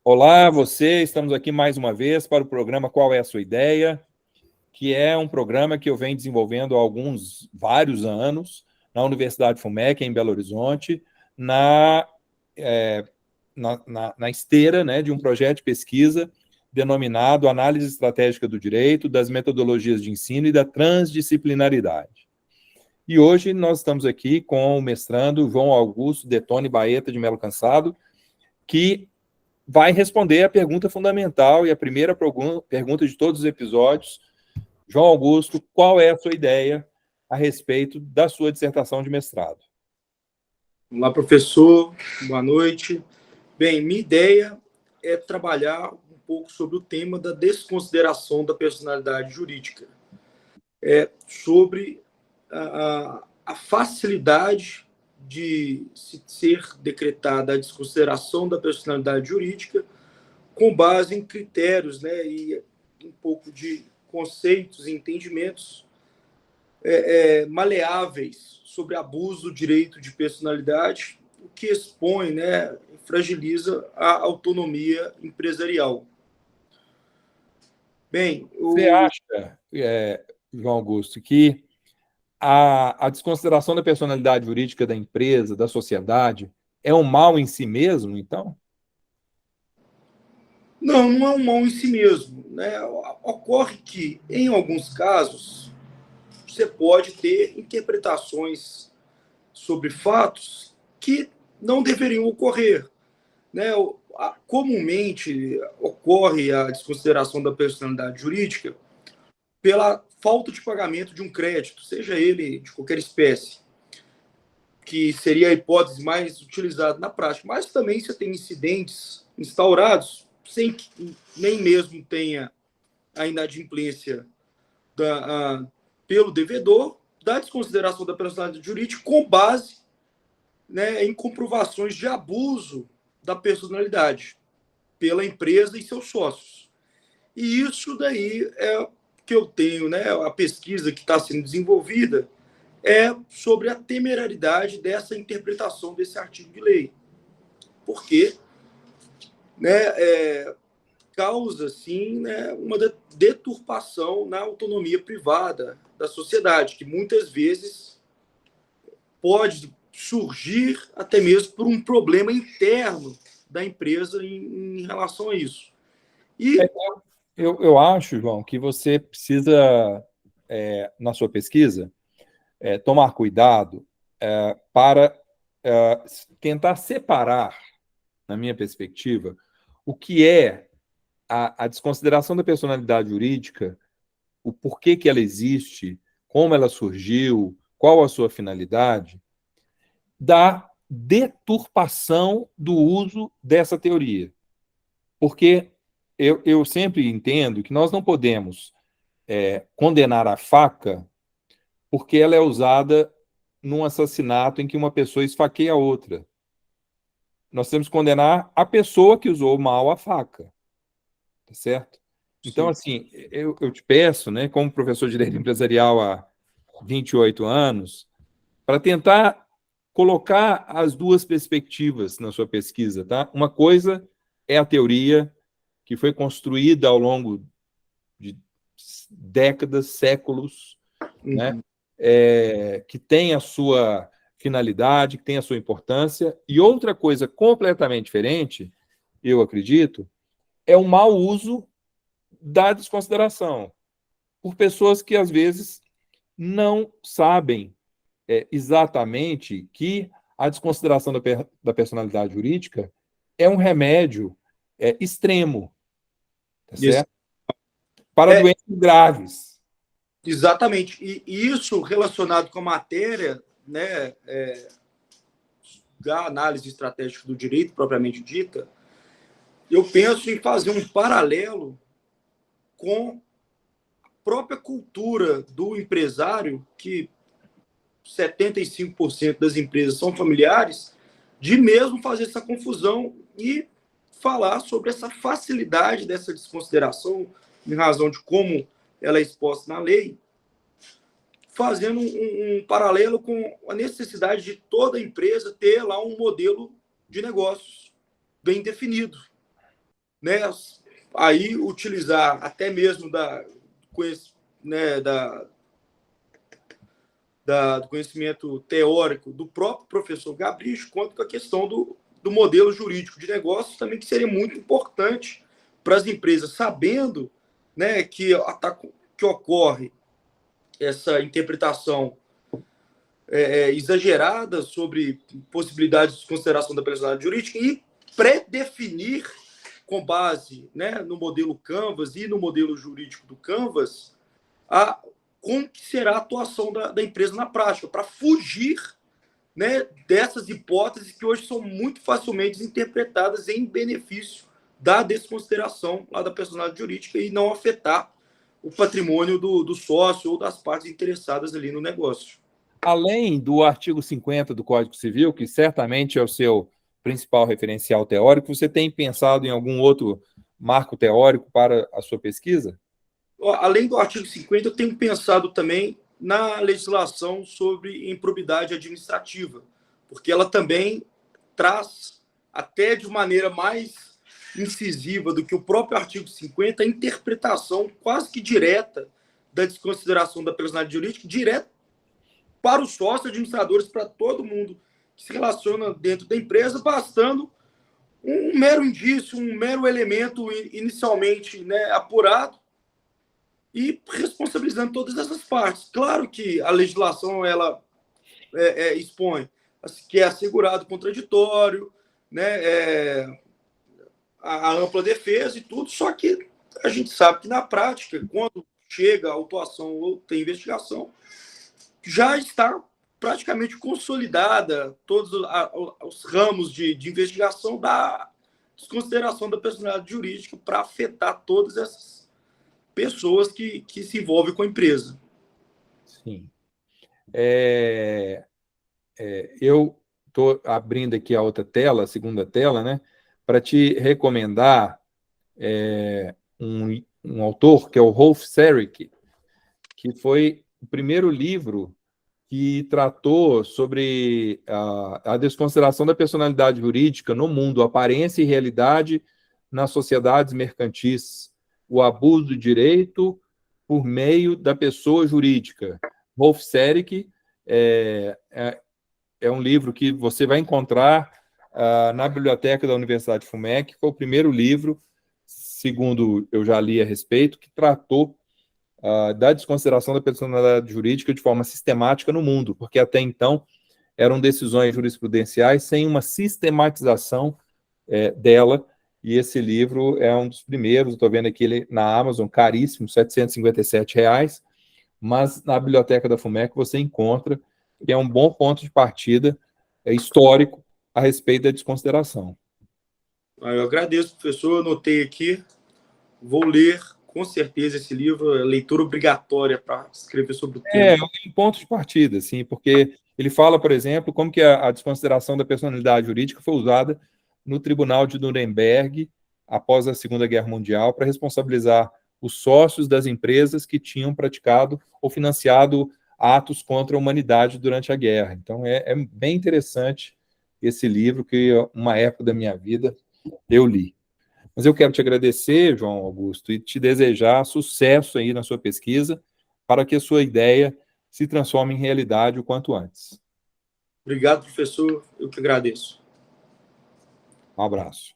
Olá, você. Estamos aqui mais uma vez para o programa Qual é a Sua Ideia?, que é um programa que eu venho desenvolvendo há vários anos, na Universidade FUMEC, em Belo Horizonte, na, é, na esteira, né, de um projeto de pesquisa denominado Análise Estratégica do Direito, das Metodologias de Ensino e da Transdisciplinaridade. E hoje nós estamos aqui com o mestrando João Augusto Detone Baeta de Melo Cansado, que vai responder a pergunta fundamental e a primeira pergunta de todos os episódios. João Augusto, qual é a sua ideia a respeito da sua dissertação de mestrado? Olá, professor. Boa noite. Bem, minha ideia é trabalhar um pouco sobre o tema da desconsideração da personalidade jurídica. Sobre a facilidade de ser decretada a desconsideração da personalidade jurídica com base em critérios, né, e um pouco de conceitos e entendimentos maleáveis sobre abuso do direito de personalidade, o que expõe, né, fragiliza a autonomia empresarial. Bem, Você acha, João Augusto, que a desconsideração da personalidade jurídica da empresa, da sociedade, é um mal em si mesmo, então? não é um mal em si mesmo, né? Ocorre que, em alguns casos, você pode ter interpretações sobre fatos que não deveriam ocorrer, né? Comumente ocorre a desconsideração da personalidade jurídica pela falta de pagamento de um crédito, seja ele de qualquer espécie, que seria a hipótese mais utilizada na prática. Mas também você tem incidentes instaurados sem que nem mesmo tenha a inadimplência pelo devedor, da desconsideração da personalidade jurídica com base, né, em comprovações de abuso da personalidade pela empresa e seus sócios. E isso daí é que eu tenho, né, a pesquisa que está sendo desenvolvida é sobre a temerariedade dessa interpretação desse artigo de lei. Porque, né, causa, sim, né, uma deturpação na autonomia privada da sociedade, que muitas vezes pode surgir até mesmo por um problema interno da empresa em relação a isso. E Eu acho, João, que você precisa, na sua pesquisa, tomar cuidado para tentar separar, na minha perspectiva, o que é a desconsideração da personalidade jurídica, o porquê que ela existe, como ela surgiu, qual a sua finalidade, da deturpação do uso dessa teoria. Porque eu sempre entendo que nós não podemos condenar a faca porque ela é usada num assassinato em que uma pessoa esfaqueia a outra. Nós temos que condenar a pessoa que usou mal a faca, tá certo? Então, assim, eu te peço, né, como professor de direito empresarial há 28 anos, para tentar colocar as duas perspectivas na sua pesquisa, tá? Uma coisa é a teoria que foi construída ao longo de décadas, séculos, né? Que tem a sua finalidade, que tem a sua importância, e outra coisa completamente diferente, eu acredito, é o mau uso da desconsideração por pessoas que, às vezes, não sabem exatamente que a desconsideração da personalidade jurídica é um remédio extremo, tá certo? Para doenças graves. Exatamente. E isso relacionado com a matéria, né, da análise estratégica do direito propriamente dita, eu penso em fazer um paralelo com a própria cultura do empresário, que 75% das empresas são familiares, de mesmo fazer essa confusão e falar sobre essa facilidade dessa desconsideração, em razão de como ela é exposta na lei, fazendo um paralelo com a necessidade de toda empresa ter lá um modelo de negócios bem definido. né, aí utilizar até mesmo do conhecimento teórico do próprio professor Gabricho, quanto com a questão do modelo jurídico de negócios também, que seria muito importante para as empresas, sabendo, né, que ocorre essa interpretação exagerada sobre possibilidades de consideração da personalidade jurídica e pré-definir, com base, né, no modelo Canvas e no modelo jurídico do Canvas, como que será a atuação da empresa na prática, para fugir, né, dessas hipóteses que hoje são muito facilmente interpretadas em benefício da desconsideração lá da personalidade jurídica e não afetar o patrimônio do sócio ou das partes interessadas ali no negócio. Além do artigo 50 do Código Civil, que certamente é o seu principal referencial teórico, você tem pensado em algum outro marco teórico para a sua pesquisa? Além do artigo 50, eu tenho pensado também na legislação sobre improbidade administrativa, porque ela também traz, até de maneira mais incisiva do que o próprio artigo 50, a interpretação quase que direta da desconsideração da personalidade jurídica, direto para os sócios administradores, para todo mundo que se relaciona dentro da empresa, bastando um mero indício, um mero elemento inicialmente, né, apurado, e responsabilizando todas essas partes. Claro que a legislação ela expõe que é assegurado o contraditório, né, a ampla defesa e tudo, só que a gente sabe que na prática, quando chega a autuação ou tem investigação, já está praticamente consolidada todos os ramos de investigação da desconsideração da personalidade jurídica para afetar todas essas pessoas que se envolvem com a empresa. Sim. Eu estou abrindo aqui a outra tela, a segunda tela, né, para te recomendar um autor, que é o Rolf Serig, que foi o primeiro livro que tratou sobre a desconsideração da personalidade jurídica no mundo, aparência e realidade nas sociedades mercantis, o abuso do direito por meio da pessoa jurídica. Rolf Serig é um livro que você vai encontrar na biblioteca da Universidade FUMEC, foi o primeiro livro, segundo eu já li a respeito, que tratou da desconsideração da personalidade jurídica de forma sistemática no mundo, porque até então eram decisões jurisprudenciais sem uma sistematização dela, e esse livro é um dos primeiros, estou vendo aqui ele na Amazon, caríssimo, R$ 757, mas na biblioteca da FUMEC você encontra, que é um bom ponto de partida histórico a respeito da desconsideração. Eu agradeço, professor, eu anotei aqui, vou ler com certeza esse livro, é leitura obrigatória para escrever sobre o tema. É um ponto de partida, sim, porque ele fala, por exemplo, como que a desconsideração da personalidade jurídica foi usada no Tribunal de Nuremberg após a Segunda Guerra Mundial para responsabilizar os sócios das empresas que tinham praticado ou financiado atos contra a humanidade durante a guerra. Então, é bem interessante esse livro que, uma época da minha vida, eu li. Mas eu quero te agradecer, João Augusto, e te desejar sucesso aí na sua pesquisa para que a sua ideia se transforme em realidade o quanto antes. Obrigado, professor. Eu que agradeço. Um abraço.